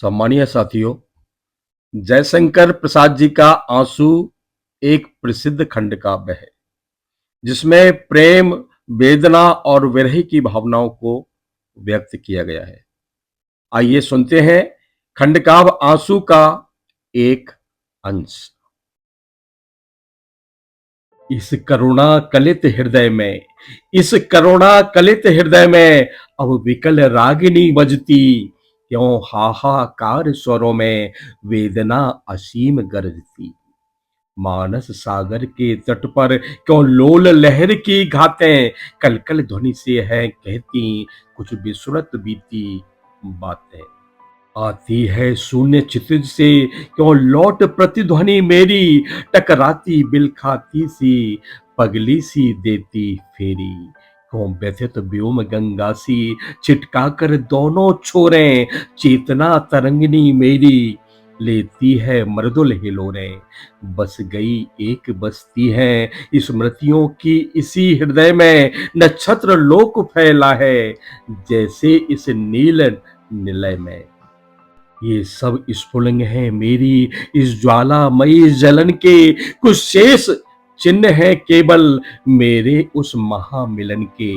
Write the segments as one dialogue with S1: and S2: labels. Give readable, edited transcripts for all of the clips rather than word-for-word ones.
S1: सम्मानीय साथियों, जयशंकर प्रसाद जी का आंसू एक प्रसिद्ध खंड काव्य है जिसमें प्रेम, वेदना और विरह की भावनाओं को व्यक्त किया गया है। आइए सुनते हैं खंड काव्य आंसू का एक अंश। इस करुणा कलित हृदय में, इस करुणा कलित हृदय में अब विकल रागिनी बजती, क्यों हाहाकार स्वरों में वेदना असीम गरजती। मानस सागर के तट पर क्यों लोल लहर की घातें कल कल ध्वनि से है कहती, कुछ विसुरत बीती बातें। आती है शून्य क्षितिज से क्यों लौट प्रतिध्वनि मेरी, टकराती बिल खाती सी पगली सी देती फेरी। क्यों व्यथित व्योम गंगा सी छिटका कर दोनों छोरे, चेतना तरंगिनी मेरी लेती है मृदुल हिलोरें। बस गई एक बस्ती है स्मृतियों की इसी हृदय में, नक्षत्र लोक फैला है जैसे इस नील निलय में। ये सब स्फुलिंग है मेरी इस ज्वालामयी जलन के, कुछ शेष चिन्ह है केवल मेरे उस महामिलन के।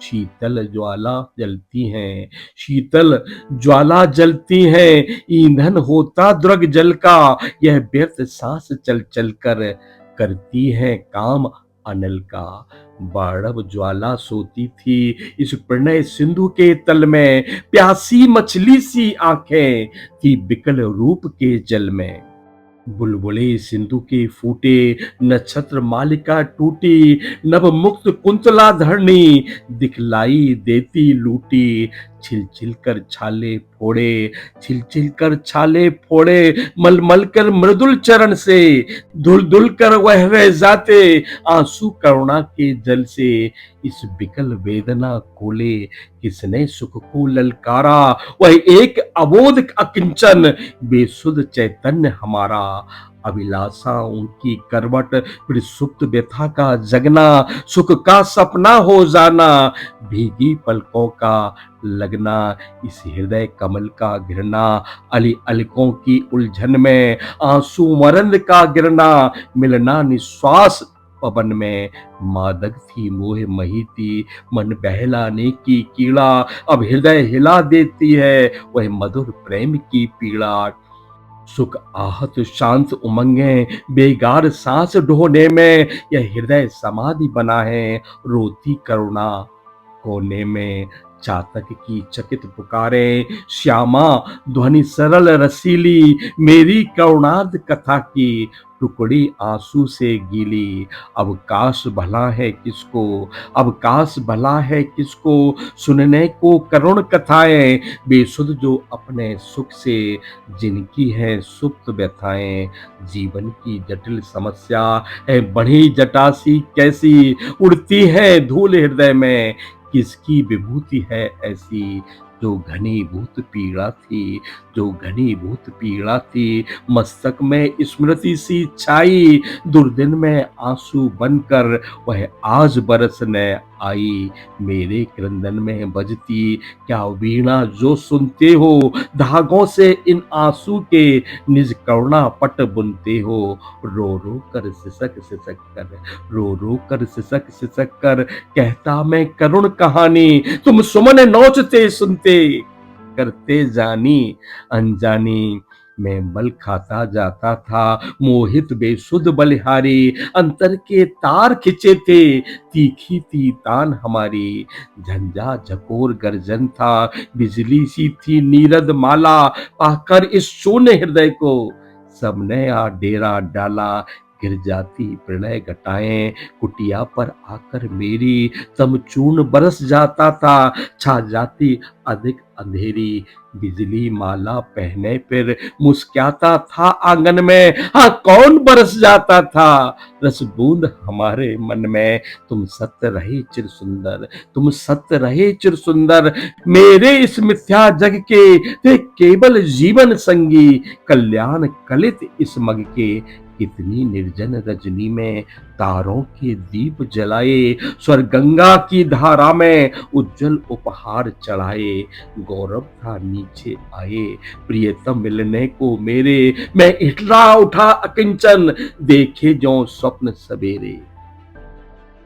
S1: शीतल ज्वाला जलती हैं, शीतल ज्वाला जलती हैं, ईंधन होता द्रग जल का, यह व्यर्थ सांस चल चल कर करती है काम अनल का। बाड़ब ज्वाला सोती थी इस प्रणय सिंधु के तल में, प्यासी मछली सी आंखें थी बिकल रूप के जल में। बुलबुले सिंधु के फूटे, नक्षत्र मालिका टूटी, नभ मुक्त कुंतला धरणी दिखलाई देती लूटी। छिल छिल कर छाले फोड़े, छिल छिल कर छाले फोड़े, मल मल कर मृदुल चरण से, धुल धुल कर वह रह जाते आंसू करुणा के जल से। इस बिकल वेदना कोले किसने सुख को ललकारा, वह एक अबोध अकिंचन बेसुध चैतन्य हमारा। अभिलाषा उनकी करवट फिर सुप्त व्यथा का जगना, सुख का सपना हो जाना, भीगी पलकों का लगना। इस हृदय कमल का गिरना, अली अलकों की उलझन में आंसू मरंद का गिरना, मिलना निश्वास पवन में। मादक थी मोह मही थी मन बहलाने की कीड़ा, अब हृदय हिला देती है वह मधुर प्रेम की पीड़ा। सुख आहत शांत उमंगे बेगार सांस ढोने में, यह हृदय समाधि बना है रोती करुणा कोने में। चातक की चकित पुकारे श्यामा ध्वनि सरल रसीली, मेरी करुणार्ध कथा की टुकड़ी आंसू से गीली। अब काश भला है किसको, अब काश भला है किसको सुनने को करुण कथाएं, बेसुध जो अपने सुख से जिनकी है सुप्त व्यथाएं। जीवन की जटिल समस्या है बढ़ी जटासी कैसी, उड़ती है धूल हृदय में किसकी विभूति है ऐसी। जो घनीभूत पीड़ा थी, जो घनीभूत पीड़ा थी, मस्तक में स्मृति सी छाई, दुर्दिन में आंसू बनकर वह आज बरसने आई। मेरे क्रंदन में बजती क्या वीणा जो सुनते हो, धागों से इन आंसू के निज करुणा पट बुनते हो। रो रो कर सिसक सिसक कर, रो रो कर सिसक सिसक कर कहता मैं करुण कहानी, तुम सुमन नोचते सुनते करते जानी अनजानी। मैं बल खाता जाता था मोहित बेसुध बलिहारी, अंतर के तार खिंचे थे तीखी थी तान हमारी। झंझा झकोर गर्जन था बिजली सी थी नीरद माला, पाकर इस शून्य हृदय को सबने आ डेरा डाला। गिर जाती प्रलय घटाएं कुटिया पर आकर मेरी, तमचूर्ण बरस जाता था छा जाती अधिक अंधेरी। बिजली माला पहने फिर मुस्कुराता था आंगन में, हाँ कौन बरस जाता था रस बूंद हमारे मन में। तुम सत्य रहे चिर सुंदर, तुम सत्य रहे चिर सुंदर, मेरे इस मिथ्या जग के थे केवल जीवन संगी। कल्याण कलित इस मग के कितनी निर्जन रजनी में तारों के दीप जलाए, स्वर गंगा की धारा में उज्जवल उपहार चढ़ाए। गौरव था नीचे आए, प्रियतम मिलने को मेरे, मैं इठला उठा अकिंचन, देखे ज्यों स्वप्न सवेरे।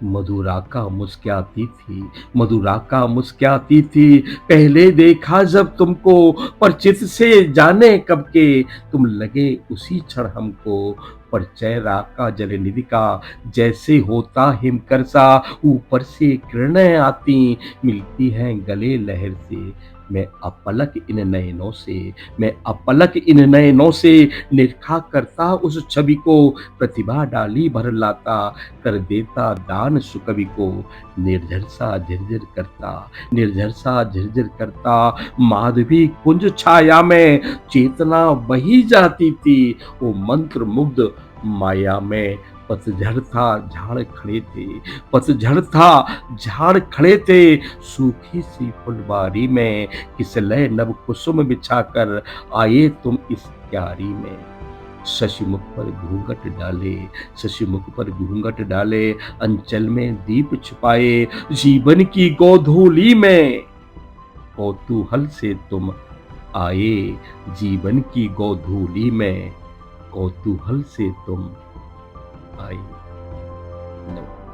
S1: मधुराका मुस्कुराती थी, मधुराका मुस्कुराती थी, पहले देखा जब तुमको, परिचित से जाने कब के, तुम लगे उसी क्षण हमको। परिचय राका जलनिधि का, जैसे होता हिमकर सा, ऊपर से किरणें आती, मिलती हैं गले लहर से। मैं अपलक इन नयनों से, मैं अपलक इन नयनों से निरखा करता उस छवि को, प्रतिभा डाली भर लाता, कर देता दान सुकवि को। निर्झर सा झिरझिर करता, निर्झर सा झिरझिर करता, माधवी कुंज छाया में चेतना बही जाती थी। वो मंत्र मुग्ध माया में पतझड़ था, झाड़ खड़े थे, पतझड़ था, झाड़ खड़े थे, सूखी सी फुलवारी में, किस लय नव कुसुम बिछाकर आए तुम इस क्यारी में। शशिमुख पर घूंघट डाले, शशिमुख पर घूंघट डाले, अंचल में दीप छुपाए, जीवन की गोधूली में कौतूहल से तुम आए, जीवन की गोधूली में कौतूहल से तुम आए। नमस्कार।